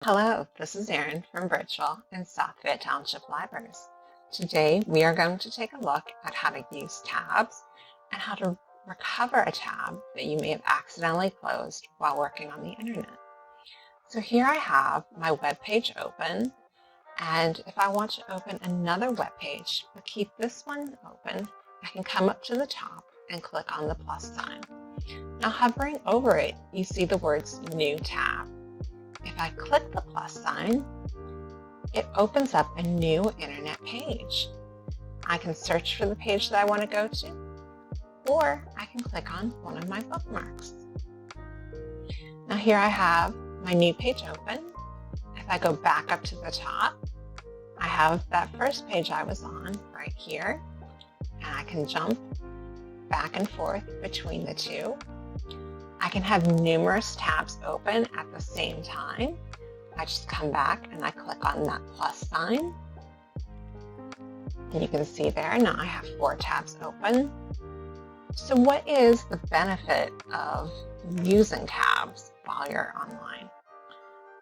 Hello, this is Erin from Bridgeville and South Fayette Township Libraries. Today we are going to take a look at how to use tabs and how to recover a tab that you may have accidentally closed while working on the internet. So here I have my web page open, and if I want to open another web page but keep this one open, I can come up to the top and click on the plus sign. Now hovering over it, you see the words New Tab. If I click the plus sign, it opens up a new internet page. I can search for the page that I want to go to, or I can click on one of my bookmarks. Now here I have my new page open. If I go back up to the top, I have that first page I was on right here, and I can jump back and forth between the two. I can have numerous tabs open at the same time. I just come back and I click on that plus sign. And you can see there, now I have 4 tabs open. So what is the benefit of using tabs while you're online?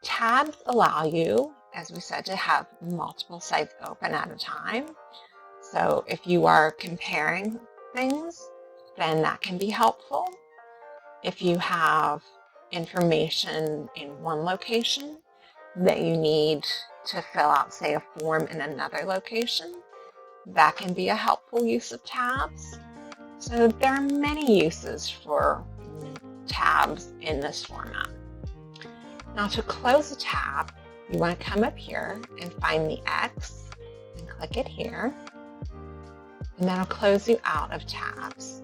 Tabs allow you, as we said, to have multiple sites open at a time. So if you are comparing things, then that can be helpful. If you have information in one location that you need to fill out, say, a form in another location, that can be a helpful use of tabs. So there are many uses for tabs in this format. Now to close a tab, you want to come up here and find the X and click it here, and that'll close you out of tabs.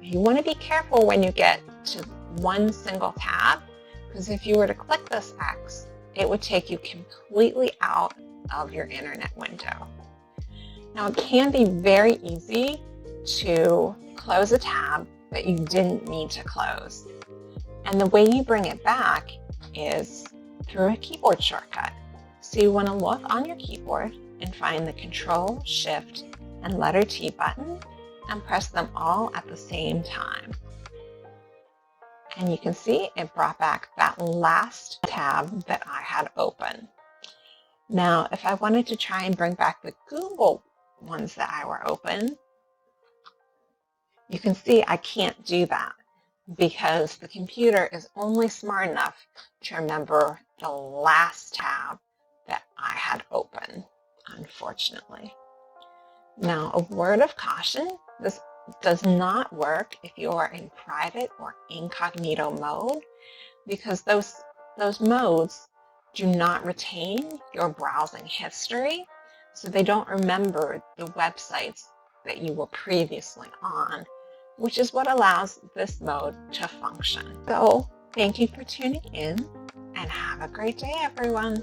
You want to be careful when you get to one single tab, because if you were to click this X, it would take you completely out of your internet window. Now it can be very easy to close a tab that you didn't need to close. And the way you bring it back is through a keyboard shortcut. So you want to look on your keyboard and find the Control, Shift, and letter T button, and press them all at the same time. And you can see it brought back that last tab that I had open. Now, if I wanted to try and bring back the Google ones that I were open, you can see I can't do that because the computer is only smart enough to remember the last tab that I had open, unfortunately. Now, a word of caution, this does not work if you are in private or incognito mode, because those modes do not retain your browsing history, so they don't remember the websites that you were previously on, which is what allows this mode to function. So, thank you for tuning in, and have a great day, everyone.